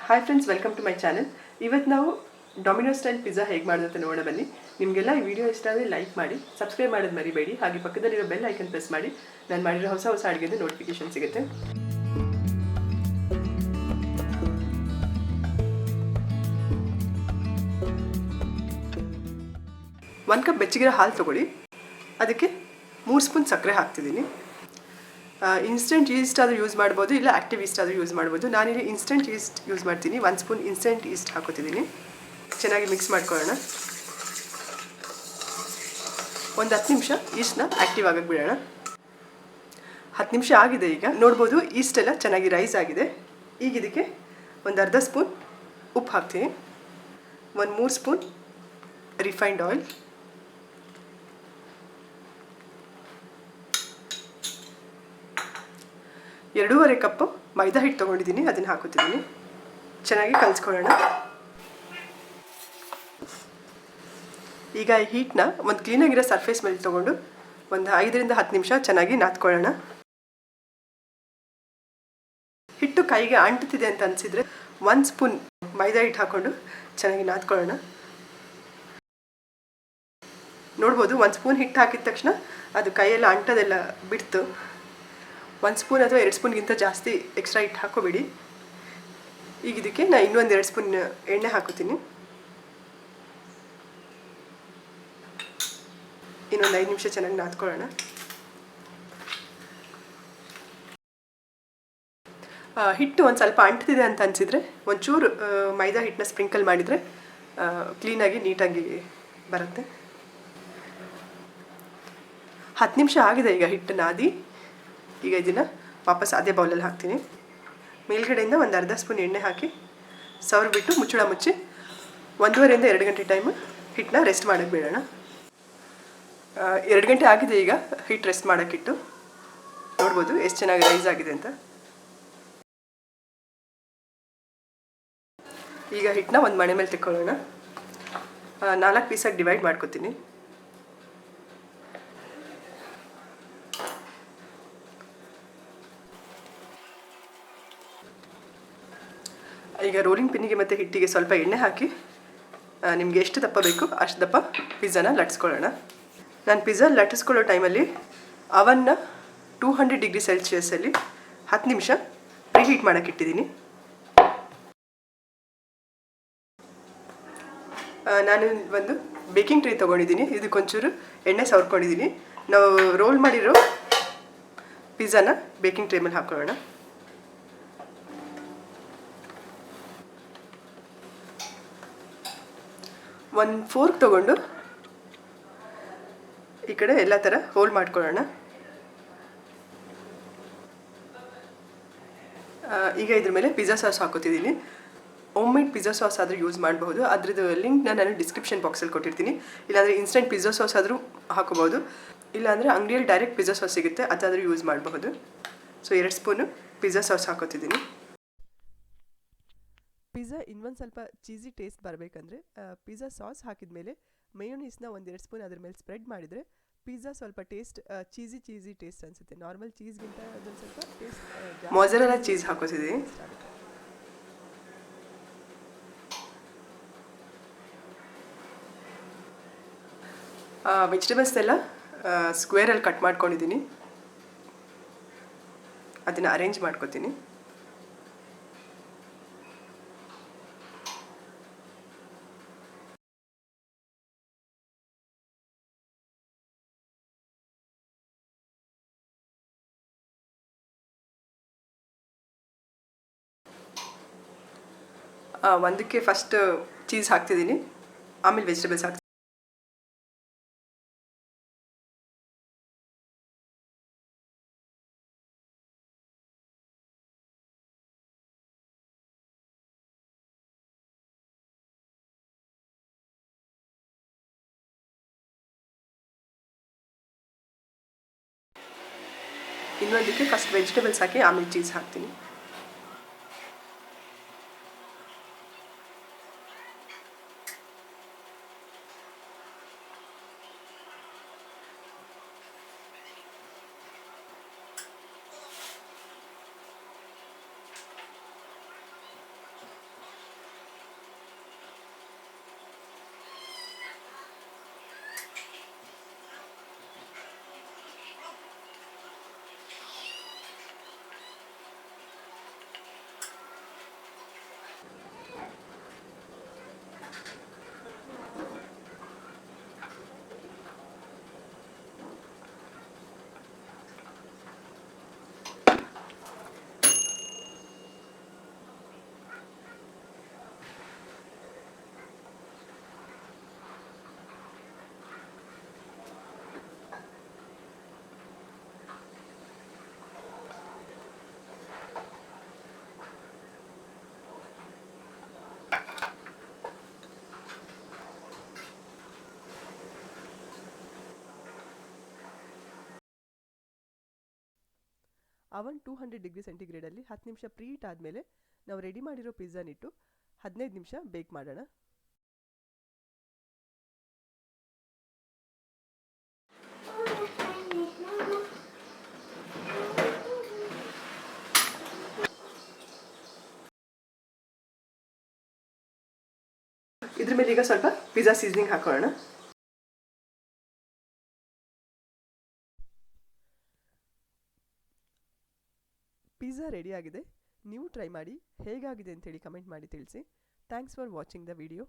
Hi friends, welcome to my channel. ಇವತ್ತು ನಾವು Domino's style pizza ಹೇಗೆ ಮಾಡೋದಂತ ನೋಡೋಣ ಬನ್ನಿ. ನಿಮಗೆಲ್ಲ ಈ ವಿಡಿಯೋ ಇಷ್ಟ ಆದರೆ ಲೈಕ್ ಮಾಡಿ, ಸಬ್ಸ್ಕ್ರೈಬ್ ಮಾಡೋದು ಮರಿಬೇಡಿ. ಹಾಗೆ ಪಕ್ಕದಲ್ಲಿರೋ ಬೆಲ್ ಐಕನ್ ಪ್ರೆಸ್ ಮಾಡಿ ನಾನು ಮಾಡಿರೋ ಹೊಸ ಹೊಸ ಅಡುಗೆದು ನೋಟಿಫಿಕೇಶನ್ ಸಿಗುತ್ತೆ. ಒಂದು ಕಪ್ ಬೆಚ್ಚಗಿರೋ ಹಾಲು ತೊಗೊಳ್ಳಿ. ಅದಕ್ಕೆ 3 ಸ್ಪೂನ್ ಸಕ್ಕರೆ ಹಾಕ್ತಿದ್ದೀನಿ. ಇನ್ಸ್ಟೆಂಟ್ ಈಸ್ಟ್ ಆದರೂ ಯೂಸ್ ಮಾಡ್ಬೋದು, ಇಲ್ಲ ಆ್ಯಕ್ಟಿವ್ ಈಸ್ಟ್ ಆದರೂ ಯೂಸ್ ಮಾಡ್ಬೋದು. ನಾನಿಲ್ಲಿ ಇನ್ಸ್ಟೆಂಟ್ ಈಸ್ಟ್ ಯೂಸ್ ಮಾಡ್ತೀನಿ. 1 ಸ್ಪೂನ್ ಇನ್ಸ್ಟೆಂಟ್ ಈಸ್ಟ್ ಹಾಕೋತಿದ್ದೀನಿ. ಚೆನ್ನಾಗಿ ಮಿಕ್ಸ್ ಮಾಡ್ಕೊಳ್ಳೋಣ. ಒಂದು 10 ನಿಮಿಷ ಈಸ್ಟ್ನ ಆ್ಯಕ್ಟಿವ್ ಆಗಕ್ಕೆ ಬಿಡೋಣ. 10 ನಿಮಿಷ ಆಗಿದೆ. ಈಗ ನೋಡ್ಬೋದು ಈಸ್ಟ್ ಎಲ್ಲ ಚೆನ್ನಾಗಿ ರೈಸ್ ಆಗಿದೆ. ಈಗ ಇದಕ್ಕೆ ಒಂದು ಅರ್ಧ ಸ್ಪೂನ್ ಉಪ್ಪು ಹಾಕ್ತೀನಿ. 3 ಸ್ಪೂನ್ ರಿಫೈನ್ಡ್ ಆಯಿಲ್, 2.5 ಕಪ್ ಮೈದಾ ಹಿಟ್ಟು ತೊಗೊಂಡಿದ್ದೀನಿ, ಅದನ್ನು ಹಾಕೋತಿದ್ದೀನಿ. ಚೆನ್ನಾಗಿ ಕಲಿಸ್ಕೊಳ್ಳೋಣ. ಈಗ ಈ ಹೀಟ್ನ ಒಂದು ಕ್ಲೀನಾಗಿರೋ ಸರ್ಫೇಸ್ ಮೇಲೆ ತೊಗೊಂಡು ಒಂದು 5ರಿಂದ 10 ನಿಮಿಷ ಚೆನ್ನಾಗಿ ನಾದ್ಕೊಳ್ಳೋಣ. ಹಿಟ್ಟು ಕೈಗೆ ಅಂಟ್ತಿದೆ ಅಂತ ಅನಿಸಿದರೆ 1 ಸ್ಪೂನ್ ಮೈದಾ ಹಿಟ್ಟು ಹಾಕ್ಕೊಂಡು ಚೆನ್ನಾಗಿ ನಾದ್ಕೊಳ್ಳೋಣ. ನೋಡ್ಬೋದು 1 ಸ್ಪೂನ್ ಹಿಟ್ಟು ಹಾಕಿದ ತಕ್ಷಣ ಅದು ಕೈಯೆಲ್ಲ ಅಂಟೋದೆಲ್ಲ ಬಿಡ್ತು. 1 ಸ್ಪೂನ್ ಅಥವಾ 2 ಸ್ಪೂನ್ಗಿಂತ ಜಾಸ್ತಿ ಎಕ್ಸ್ಟ್ರಾ ಹಿಟ್ಟು ಹಾಕೋಬೇಡಿ. ಈಗ ಇದಕ್ಕೆ ನಾನು ಇನ್ನೊಂದು 2 ಸ್ಪೂನ್ ಎಣ್ಣೆ ಹಾಕೋತೀನಿ. ಇನ್ನೊಂದು 5 ನಿಮಿಷ ಚೆನ್ನಾಗಿ ನಾದ್ಕೊಳ್ಳೋಣ. ಹಿಟ್ಟು ಒಂದು ಸ್ವಲ್ಪ ಅಂಟ್ತಿದೆ ಅಂತ ಅನಿಸಿದರೆ ಒಂಚೂರು ಮೈದಾ ಹಿಟ್ಟನ್ನ ಸ್ಪ್ರಿಂಕಲ್ ಮಾಡಿದರೆ ಕ್ಲೀನಾಗಿ ನೀಟಾಗಿ ಬರುತ್ತೆ. 10 ನಿಮಿಷ ಆಗಿದೆ. ಈಗ ಹಿಟ್ಟು ನಾದಿ ಈಗ ಇದನ್ನು ವಾಪಸ್ ಅದೇ ಬೌಲಲ್ಲಿ ಹಾಕ್ತೀನಿ. ಮೇಲ್ಗಡೆಯಿಂದ ಒಂದು ಅರ್ಧ ಸ್ಪೂನ್ ಎಣ್ಣೆ ಹಾಕಿ ಸವರ್ಬಿಟ್ಟು ಮುಚ್ಚಳ ಮುಚ್ಚಿ 1.5ರಿಂದ 2 ಗಂಟೆ ಟೈಮ್ ಹಿಟ್ಟನ್ನ ರೆಸ್ಟ್ ಮಾಡೋಕ್ಕೆ ಬಿಡೋಣ. 2 ಗಂಟೆ ಆಗಿದೆ. ಈಗ ಹಿಟ್ಟು ರೆಸ್ಟ್ ಮಾಡೋಕ್ಕಿಟ್ಟು ನೋಡ್ಬೋದು ಎಷ್ಟು ಚೆನ್ನಾಗಿ ರೈಸ್ ಆಗಿದೆ ಅಂತ. ಈಗ ಹಿಟ್ಟನ್ನ ಒಂದು ಮಣೆ ಮೇಲೆ ತೆಕ್ಕೊಳ್ಳೋಣ. 4 ಪೀಸಾಗಿ ಡಿವೈಡ್ ಮಾಡ್ಕೊತೀನಿ. ಈಗ ರೋಲಿಂಗ್ ಪಿನ್ನಿಗೆ ಮತ್ತು ಹಿಟ್ಟಿಗೆ ಸ್ವಲ್ಪ ಎಣ್ಣೆ ಹಾಕಿ ನಿಮಗೆ ಎಷ್ಟು ದಪ್ಪ ಬೇಕು ಅಷ್ಟು ದಪ್ಪ ಪಿಜ್ಜಾನ ಲಟ್ಟಿಸ್ಕೊಳ್ಳೋಣ. ನಾನು ಪಿಜ್ಜಾ ಲಟ್ಟಿಸ್ಕೊಳ್ಳೋ ಟೈಮಲ್ಲಿ ಅವನ್ನ 200 ಡಿಗ್ರಿ ಸೆಲ್ಸಿಯಸ್ಸಲ್ಲಿ 10 ನಿಮಿಷ ಪ್ರೀಹೀಟ್ ಮಾಡೋಕ್ಕೆ ಇಟ್ಟಿದ್ದೀನಿ. ನಾನು ಒಂದು ಬೇಕಿಂಗ್ ಟ್ರೇ ತೊಗೊಂಡಿದ್ದೀನಿ. ಇದಕ್ಕೊಂಚೂರು ಎಣ್ಣೆ ಸವರ್ಕೊಂಡಿದ್ದೀನಿ. ನಾವು ರೋಲ್ ಮಾಡಿರೋ ಪಿಜ್ಜಾನ ಬೇಕಿಂಗ್ ಟ್ರೇ ಮೇಲೆ ಹಾಕೊಳ್ಳೋಣ. ಒಂದು ಫೋರ್ಕ್ ತೊಗೊಂಡು ಈ ಕಡೆ ಎಲ್ಲ ಥರ ಹೋಲ್ ಮಾಡ್ಕೊಳ್ಳೋಣ. ಈಗ ಇದ್ರ ಮೇಲೆ ಪಿಜ್ಜಾ ಸಾಸ್ ಹಾಕೋತಿದ್ದೀನಿ. ಹೋಮ್ಮೇಡ್ ಪಿಜ್ಜಾ ಸಾಸ್ ಆದರೂ ಯೂಸ್ ಮಾಡಬಹುದು. ಅದ್ರದ್ದು ಲಿಂಕ್ನ ನಾನು ಡಿಸ್ಕ್ರಿಪ್ಷನ್ ಬಾಕ್ಸಲ್ಲಿ ಕೊಟ್ಟಿರ್ತೀನಿ. ಇಲ್ಲಾಂದರೆ ಇನ್ಸ್ಟೆಂಟ್ ಪಿಜ್ಜಾ ಸಾಸ್ ಆದರೂ ಹಾಕೋಬೋದು. ಇಲ್ಲಾಂದರೆ ಅಂಗಡಿಯಲ್ಲಿ ಡೈರೆಕ್ಟ್ ಪಿಜ್ಜಾ ಸಾಸ್ ಸಿಗುತ್ತೆ, ಅದಾದರೂ ಯೂಸ್ ಮಾಡಬಹುದು. ಸೊ 2 ಸ್ಪೂನು ಪಿಜ್ಜಾ ಸಾಸ್ ಹಾಕೋತಿದ್ದೀನಿ. ಪಿಜ್ಜಾ ಇನ್ನೊಂದು ಸ್ವಲ್ಪ ಚೀಸಿ ಟೇಸ್ಟ್ ಬರಬೇಕಂದ್ರೆ ಪಿಜ್ಜಾ ಸಾಸ್ ಹಾಕಿದ ಮೇಲೆ ಮೇಯೋನೀಸ್ನ 1-2 ಸ್ಪೂನ್ ಅದ್ರ ಮೇಲೆ ಸ್ಪ್ರೆಡ್ ಮಾಡಿದರೆ ಪಿಜ್ಜಾ ಸ್ವಲ್ಪ ಟೇಸ್ಟ್ ಚೀಸಿ ಟೇಸ್ಟ್ ಅನಿಸುತ್ತೆ. ನಾರ್ಮಲ್ ಚೀಸ್ಗಿಂತ ಅದೊಂದು ಸ್ವಲ್ಪ ಟೇಸ್ಟ್. ಮೊಜರೆಲ್ಲಾ ಚೀಸ್ ಹಾಕೋತಿದ್ದೀನಿ. ವೆಜಿಟೇಬಲ್ಸ್ನೆಲ್ಲ ಸ್ಕ್ವೇರಲ್ಲಿ ಕಟ್ ಮಾಡ್ಕೊಂಡಿದ್ದೀನಿ. ಅದನ್ನು ಅರೇಂಜ್ ಮಾಡ್ಕೊತೀನಿ. ಒಂದಕ್ಕೆ ಫಸ್ಟ್ ಚೀಸ್ ಹಾಕ್ತಿದ್ದೀನಿ, ಆಮೇಲೆ ವೆಜಿಟೇಬಲ್ಸ್ ಹಾಕ್ತೀನಿ. ಇನ್ನೊಂದಕ್ಕೆ ಫಸ್ಟ್ ವೆಜಿಟೇಬಲ್ಸ್ ಹಾಕಿ ಆಮೇಲೆ ಚೀಸ್ ಹಾಕ್ತೀನಿ. ಅವನ್ 200 ಡಿಗ್ರಿ ಸೆಂಟಿಗ್ರೇಡಲ್ಲಿ 10 ನಿಮಿಷ ಪ್ರೀಟ್ ಆದಮೇಲೆ ನಾವು ರೆಡಿ ಮಾಡಿರೋ ಪಿಜ್ಜಾನಿಟ್ಟು 15 ನಿಮಿಷ ಬೇಕ್ ಮಾಡೋಣ. ಇದ್ರ ಮೇಲೆ ಈಗ ಸ್ವಲ್ಪ ಪಿಜ್ಜಾ ಸೀಸನಿಂಗ್ ಹಾಕೋಣ. ಪಿಜ್ಜಾ ರೆಡಿ ಆಗಿದೆ. ನೀವು ಟ್ರೈ ಮಾಡಿ ಹೇಗಾಗಿದೆ ಅಂತೇಳಿ ಕಮೆಂಟ್ ಮಾಡಿ ತಿಳಿಸಿ. Thanks for watching the video.